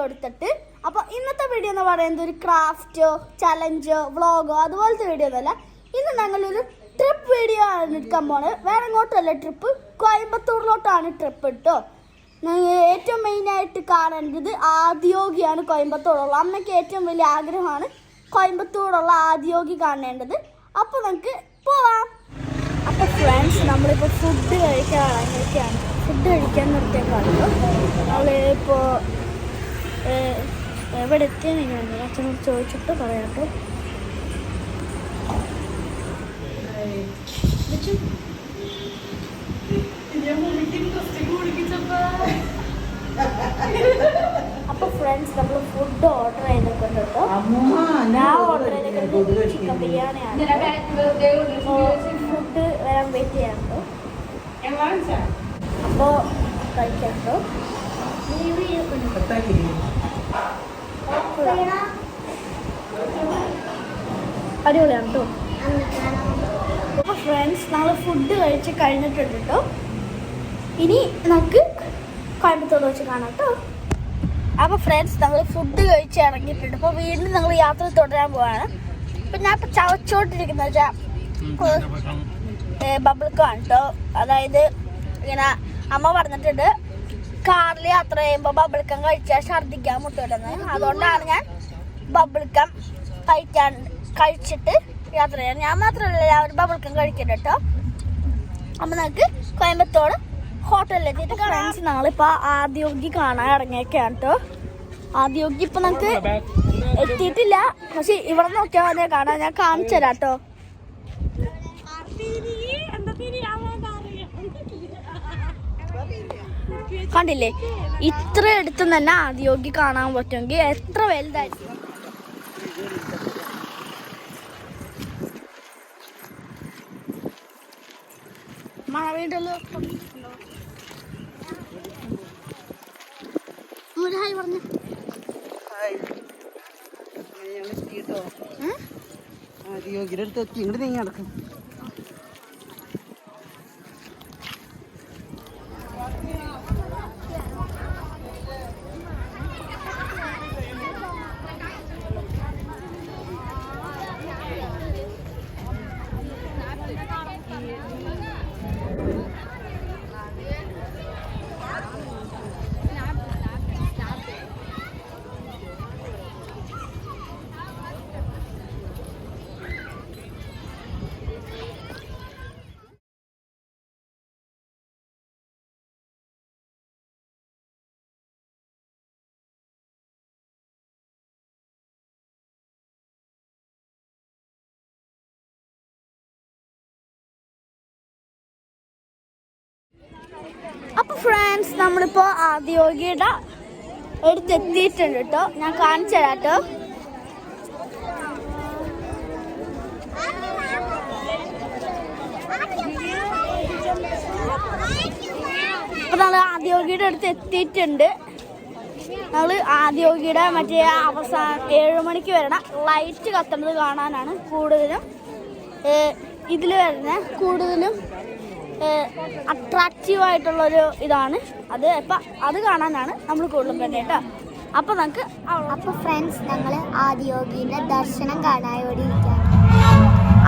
എടുത്തിട്ട്. അപ്പോൾ ഇന്നത്തെ വീഡിയോ എന്ന് പറയുന്നത് ഒരു ക്രാഫ്റ്റോ ചലഞ്ചോ വ്ളോഗോ അതുപോലത്തെ വീഡിയോ ഒന്നുമല്ല. ഇന്ന് ഞങ്ങളൊരു ട്രിപ്പ് വീഡിയോ ആണ് എടുക്കാൻ പോകുന്നത്. വേറെ എങ്ങോട്ടല്ല ട്രിപ്പ്, കോയമ്പത്തൂരിലോട്ടാണ് ട്രിപ്പ് കേട്ടോ. ഏറ്റവും മെയിനായിട്ട് കാണേണ്ടത് ആദിയോഗിയാണ് കോയമ്പത്തൂരുള്ള. അമ്മയ്ക്ക് ഏറ്റവും വലിയ ആഗ്രഹമാണ് കോയമ്പത്തൂരുള്ള ആദിയോഗി കാണേണ്ടത്. അപ്പോൾ നമുക്ക് പോവാം. അപ്പോൾ ഫ്രണ്ട്സ്, നമ്മളിപ്പോൾ ഫുഡ് കഴിക്കാനൊക്കെയാണ്. ഫുഡ് കഴിക്കാൻ നിർത്തിയേക്കാണല്ലോ. നമ്മളിപ്പോൾ എവിടെ എത്തിയെന്ന് ഞാൻ അച്ഛനോട് ചോദിച്ചിട്ട് പറയാം കേട്ടോ. അപ്പൊ ഫ്രണ്ട്സ്, നമ്മൾ ഫുഡ് ഓർഡർ ചെയ്തൊക്കെ ഉണ്ട് കേട്ടോ. ഞാൻ ഓർഡർ ചെയ്തൊക്കെ ചിക്കൻ ബിരിയാണിയാണ്. ഫുഡ് വരാൻ വെയിറ്റ് ചെയ്യാം കേട്ടോ. അപ്പോ കഴിക്കാം കേട്ടോ. അടിപൊളിയാണ് കേട്ടോ. അപ്പോൾ ഫ്രണ്ട്സ്, നമ്മൾ ഫുഡ് കഴിച്ച് കഴിഞ്ഞിട്ടുണ്ട് കേട്ടോ. ഇനി നമുക്ക് കോയമ്പത്തൂർ വെച്ച് കാണാം കേട്ടോ. അപ്പോൾ ഫ്രണ്ട്സ്, നമ്മൾ ഫുഡ് കഴിച്ച് ഇറങ്ങിയിട്ടുണ്ട്. അപ്പോൾ വീണ്ടും ഞങ്ങൾ യാത്ര തുടരാൻ പോവാണ്. അപ്പം ഞാൻ ഇപ്പോൾ ചവച്ചോണ്ടിരിക്കുന്ന വെച്ചാൽ ബബിൾക്കാണ് കേട്ടോ. അതായത് ഇങ്ങനെ അമ്മ പറഞ്ഞിട്ടുണ്ട് കാറിൽ യാത്ര ചെയ്യുമ്പോൾ ബബിൾക്കം കഴിച്ചാൽ ഛർദ്ദിക്കാൻ മുട്ടുകിട്ടുന്നത്. അതുകൊണ്ടാണ് ഞാൻ ബബിൾക്കം കഴിച്ചിട്ട് യാത്ര ചെയ്യാൻ. ഞാൻ മാത്രമല്ല എല്ലാവരും ബബിൾക്കം കഴിക്കട്ടെ കേട്ടോ. അപ്പം നമുക്ക് കോയമ്പത്തൂർ ഹോട്ടലിലെത്തിയിട്ട് ഫ്രണ്ട്സ്, ഞങ്ങളിപ്പോൾ ആദിയോഗി കാണാൻ ഇറങ്ങിയൊക്കെയാണ് കേട്ടോ. ആദിയോഗി ഇപ്പം നമുക്ക് എത്തിയിട്ടില്ല, പക്ഷെ ഇവിടെ നോക്കിയാൽ മതി കാണാൻ. ഞാൻ കാണിച്ചു തരാം കേട്ടോ. കണ്ടില്ലേ, ഇത്ര അടുത്ത് തന്നെ ആദിയോഗി കാണാൻ പറ്റുമെങ്കിൽ എത്ര വലുതായിരിക്കും. മഴ വീണ്ടല്ലോ. ഹായ് പറഞ്ഞു. ആദിയോഗിയുടെ അടുത്ത് എത്തി. ഇങ്ങോട്ട് നീങ്ങി നടക്കും. അപ്പൊ ഫ്രണ്ട്സ്, നമ്മളിപ്പോ ആദിയോഗിയുടെ അടുത്തെത്തിയിട്ടുണ്ട് കേട്ടോ. ഞാൻ കാണിച്ചു തരാം കേട്ടോ. അപ്പൊ നമ്മൾ ആദിയോഗിയുടെ അടുത്ത് എത്തിയിട്ടുണ്ട്. നമ്മൾ ആദിയോഗിയുടെ മറ്റേ അവസാനം 7 മണിക്ക് വരണം ലൈറ്റ് കത്തുന്നത് കാണാനാണ് കൂടുതലും ഇതിൽ വരുന്നത്. കൂടുതലും അട്രാക്റ്റീവ് ആയിട്ടുള്ളൊരു ഇതാണ് അത്. അപ്പം അത് കാണാനാണ് നമ്മൾ കൂടുതലും തന്നെ കേട്ടോ. അപ്പം നമുക്ക് അപ്പോൾ ഫ്രണ്ട്സ്, ഞങ്ങൾ ആദിയോഗിയുടെ ദർശനം കാണാനോടിയിരിക്കുകയാണ്.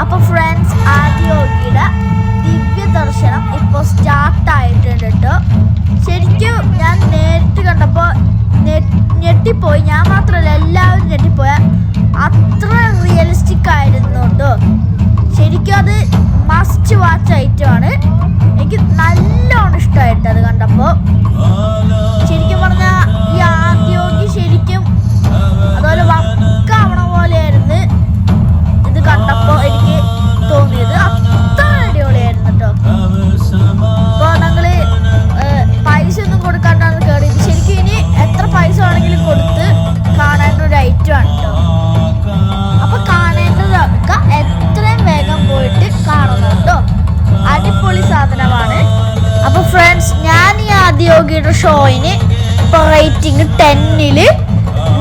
അപ്പോൾ ഫ്രണ്ട്സ്, ആദിയോഗിയുടെ ദിവ്യ ദർശനം ഇപ്പോൾ സ്റ്റാർട്ടായിട്ടുണ്ട് കേട്ടോ. ശരിക്കും ഞാൻ നേരിട്ട് കണ്ടപ്പോൾ ഞെട്ടിപ്പോയി. ഞാൻ മാത്രമല്ല, എല്ലാവരും ഞെട്ടിപ്പോയ അത്ര റിയലിസ്റ്റിക് ആയിരുന്നു കേട്ടോ. ശരിക്കും അത് മസ്റ്റ് വാച്ച് ഐറ്റമാണ്. എനിക്ക് നല്ലോണം ഇഷ്ടമായിട്ട് അത് കണ്ടപ്പോൾ. ശരിക്കും പറഞ്ഞാൽ ഈ ആദിയോഗി ശരിക്കും അതുപോലെ വർക്കാവണ പോലെയായിരുന്നു ഇത് കണ്ടപ്പോൾ എനിക്ക് തോന്നിയത്. അത്ര അടിപൊളിയായിരുന്നു കേട്ടോ. അപ്പോൾ ഞങ്ങൾ പൈസ ഒന്നും കൊടുക്കാണ്ടാണ് കയറിയത്. ശരിക്കും ഇനി എത്ര പൈസ വേണമെങ്കിലും കൊടുത്ത് കാണേണ്ട ഒരു ഐറ്റമാണ് കേട്ടോ. അപ്പോൾ കാണേണ്ടതൊക്കെ എത്രയും വേഗം പോയിട്ട് കാണണം കേട്ടോ. അടിപൊളി സാധനമാണ്. അപ്പോൾ ഫ്രണ്ട്സ്, ഞാൻ ഈ ആദിയോഗിയുടെ ഷോയിന് ഇപ്പോൾ റേറ്റിംഗ് 10ൽ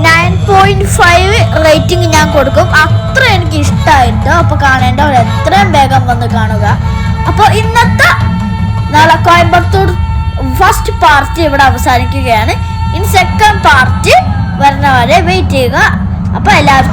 9.5 റേറ്റിംഗ് ഞാൻ കൊടുക്കും. അത്ര എനിക്ക് ഇഷ്ടമായിട്ട്. അപ്പോൾ കാണേണ്ടവർ എത്രയും വേഗം വന്ന് കാണുക. അപ്പോൾ ഇന്നത്തെ നാളെ കോയമ്പത്തൂർ ഫസ്റ്റ് പാർട്ട് ഇവിടെ അവസാനിക്കുകയാണ്. ഇനി സെക്കൻഡ് പാർട്ട് വരെ വെയിറ്റ് ചെയ്യുക. അപ്പോൾ എല്ലാവർക്കും